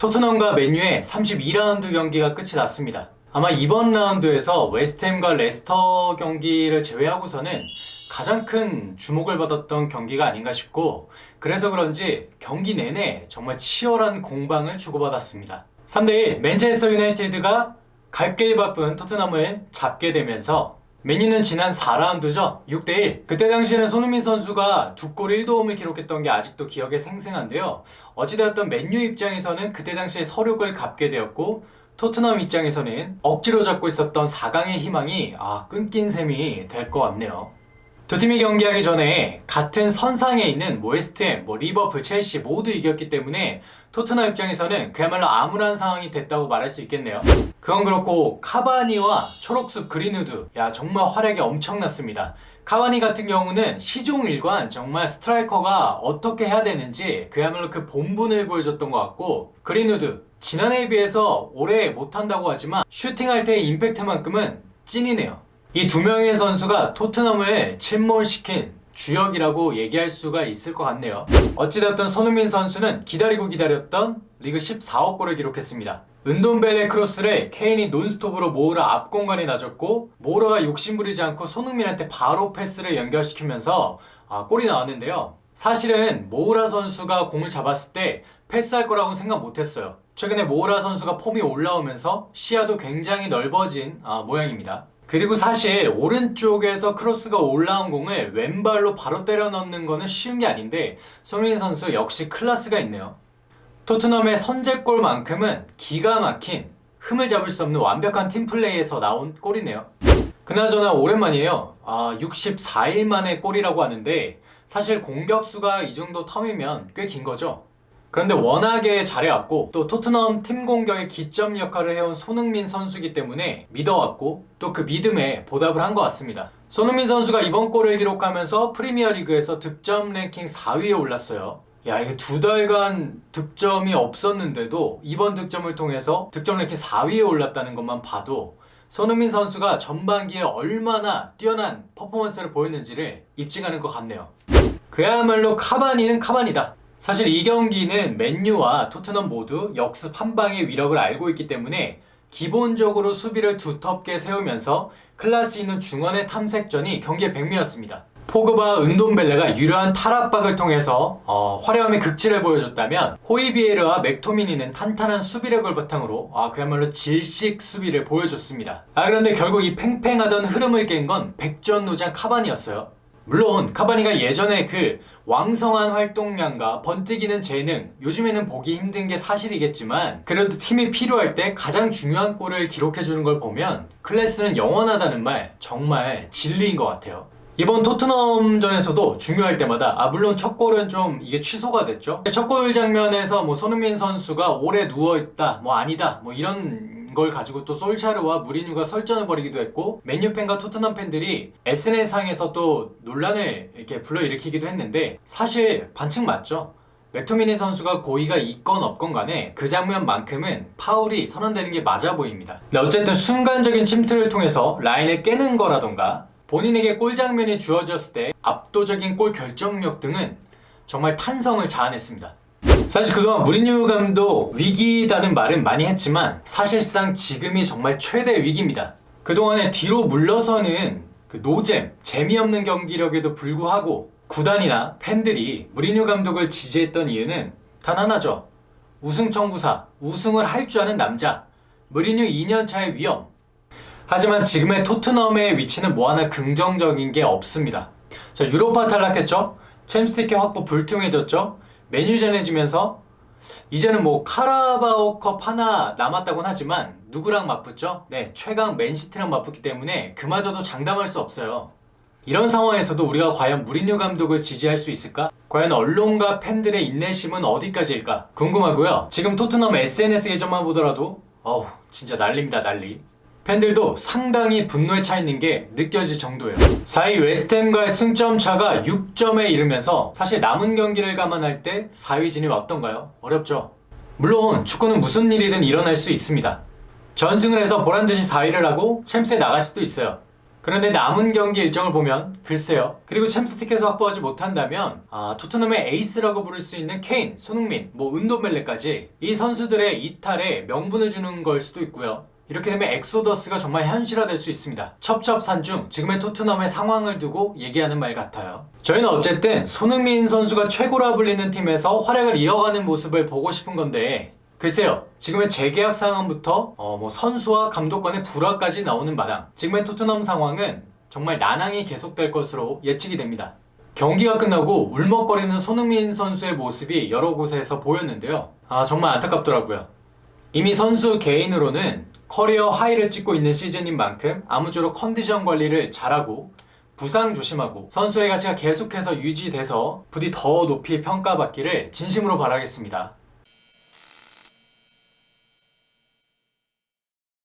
토트넘과 맨유의 32라운드 경기가 끝이 났습니다. 아마 이번 라운드에서 웨스트햄과 레스터 경기를 제외하고서는 가장 큰 주목을 받았던 경기가 아닌가 싶고, 그래서 그런지 경기 내내 정말 치열한 공방을 주고받았습니다. 3대1 맨체스터 유나이티드가 갈 길 바쁜 토트넘을 잡게 되면서 맨유는 지난 4라운드죠. 6대1. 그때 당시에는 손흥민 선수가 2골 1도움을 기록했던 게 아직도 기억에 생생한데요. 어찌되었던 맨유 입장에서는 그때 당시에 서륙을 갚게 되었고, 토트넘 입장에서는 억지로 잡고 있었던 4강의 희망이 끊긴 셈이 될 것 같네요. 두 팀이 경기하기 전에 같은 선상에 있는 웨스트햄, 리버풀, 첼시 모두 이겼기 때문에 토트넘 입장에서는 그야말로 암울한 상황이 됐다고 말할 수 있겠네요. 그건 그렇고 카바니와 초록숲 그린우드, 정말 활약이 엄청났습니다. 카바니 같은 경우는 시종일관 정말 스트라이커가 어떻게 해야 되는지 그야말로 그 본분을 보여줬던 것 같고, 그린우드 지난해에 비해서 올해 못한다고 하지만 슈팅할 때의 임팩트만큼은 찐이네요. 이 두 명의 선수가 토트넘을 침몰시킨 주역이라고 얘기할 수가 있을 것 같네요. 어찌되었던 손흥민 선수는 기다리고 기다렸던 리그 14억 골을 기록했습니다. 은돔벨의 크로스를 케인이 논스톱으로 모우라 앞 공간에 놔줬고, 모우라가 욕심부리지 않고 손흥민한테 바로 패스를 연결시키면서 골이 나왔는데요. 사실은 모우라 선수가 공을 잡았을 때 패스할 거라고는 생각 못했어요. 최근에 모우라 선수가 폼이 올라오면서 시야도 굉장히 넓어진 모양입니다. 그리고 사실 오른쪽에서 크로스가 올라온 공을 왼발로 바로 때려 넣는 거는 쉬운 게 아닌데 손흥민 선수 역시 클래스가 있네요. 토트넘의 선제골만큼은 기가 막힌 흠을 잡을 수 없는 완벽한 팀플레이에서 나온 골이네요. 그나저나 오랜만이에요. 64일 만에 골이라고 하는데 사실 공격수가 이 정도 텀이면 꽤 긴 거죠. 그런데 워낙에 잘해왔고, 또 토트넘 팀 공격의 기점 역할을 해온 손흥민 선수이기 때문에 믿어왔고, 또 그 믿음에 보답을 한 것 같습니다. 손흥민 선수가 이번 골을 기록하면서 프리미어리그에서 득점 랭킹 4위에 올랐어요. 이게 2달간 득점이 없었는데도 이번 득점을 통해서 득점 랭킹 4위에 올랐다는 것만 봐도 손흥민 선수가 전반기에 얼마나 뛰어난 퍼포먼스를 보였는지를 입증하는 것 같네요. 그야말로 카바니는 카바니다. 사실 이 경기는 맨유와 토트넘 모두 역습 한 방의 위력을 알고 있기 때문에 기본적으로 수비를 두텁게 세우면서 클래스 있는 중원의 탐색전이 경기의 백미였습니다. 포그바, 은돔벨레가 유려한 탈압박을 통해서 화려함의 극치를 보여줬다면, 호이비에르와 맥토미니는 탄탄한 수비력을 바탕으로 그야말로 질식 수비를 보여줬습니다. 그런데 결국 이 팽팽하던 흐름을 깬 건 백전노장 카바니였어요. 물론 카바니가 예전에 그 왕성한 활동량과 번뜩이는 재능, 요즘에는 보기 힘든 게 사실이겠지만 그래도 팀이 필요할 때 가장 중요한 골을 기록해주는 걸 보면 클래스는 영원하다는 말 정말 진리인 것 같아요. 이번 토트넘전에서도 중요할 때마다 물론 첫 골은 좀 이게 취소가 됐죠. 첫 골 장면에서 손흥민 선수가 오래 누워있다, 아니다, 이런 걸 가지고 또 솔샤르와 무리뉴가 설전을 벌이기도 했고, 맨유 팬과 토트넘 팬들이 SNS상에서 또 논란을 이렇게 불러일으키기도 했는데 사실 반칙 맞죠. 맥토미니 선수가 고의가 있건 없건 간에 그 장면만큼은 파울이 선언되는 게 맞아 보입니다. 근데 어쨌든 순간적인 침투를 통해서 라인을 깨는 거라던가 본인에게 골 장면이 주어졌을 때 압도적인 골 결정력 등은 정말 탄성을 자아냈습니다. 사실 그동안 무리뉴 감독 위기다는 말은 많이 했지만 사실상 지금이 정말 최대 위기입니다. 그동안에 뒤로 물러서는 그 노잼, 재미없는 경기력에도 불구하고 구단이나 팬들이 무리뉴 감독을 지지했던 이유는 단 하나죠. 우승 청구사, 우승을 할 줄 아는 남자, 무리뉴 2년차의 위험. 하지만 지금의 토트넘의 위치는 하나 긍정적인 게 없습니다. 유로파 탈락했죠. 챔스티켓 확보 불투명해졌죠. 맨유전해지면서 이제는 카라바오컵 하나 남았다고는 하지만 누구랑 맞붙죠? 최강 맨시티랑 맞붙기 때문에 그마저도 장담할 수 없어요. 이런 상황에서도 우리가 과연 무리뉴 감독을 지지할 수 있을까? 과연 언론과 팬들의 인내심은 어디까지일까? 궁금하고요. 지금 토트넘 SNS 계정만 보더라도 진짜 난리입니다, 난리. 팬들도 상당히 분노에 차 있는 게 느껴질 정도예요. 4위 웨스트햄과의 승점 차가 6점에 이르면서 사실 남은 경기를 감안할 때 4위 진입 어떤가요? 어렵죠. 물론 축구는 무슨 일이든 일어날 수 있습니다. 전승을 해서 보란듯이 4위를 하고 챔스에 나갈 수도 있어요. 그런데 남은 경기 일정을 보면 글쎄요. 그리고 챔스 티켓을 확보하지 못한다면 토트넘의 에이스라고 부를 수 있는 케인, 손흥민, 은돔벨레까지 이 선수들의 이탈에 명분을 주는 걸 수도 있고요. 이렇게 되면 엑소더스가 정말 현실화될 수 있습니다. 첩첩산중 지금의 토트넘의 상황을 두고 얘기하는 말 같아요. 저희는 어쨌든 손흥민 선수가 최고라 불리는 팀에서 활약을 이어가는 모습을 보고 싶은 건데 글쎄요. 지금의 재계약 상황부터 선수와 감독관의 불화까지 나오는 마당 지금의 토트넘 상황은 정말 난항이 계속될 것으로 예측이 됩니다. 경기가 끝나고 울먹거리는 손흥민 선수의 모습이 여러 곳에서 보였는데요. 정말 안타깝더라고요. 이미 선수 개인으로는 커리어 하이를 찍고 있는 시즌인 만큼 아무쪼록 컨디션 관리를 잘하고 부상 조심하고 선수의 가치가 계속해서 유지돼서 부디 더 높이 평가받기를 진심으로 바라겠습니다.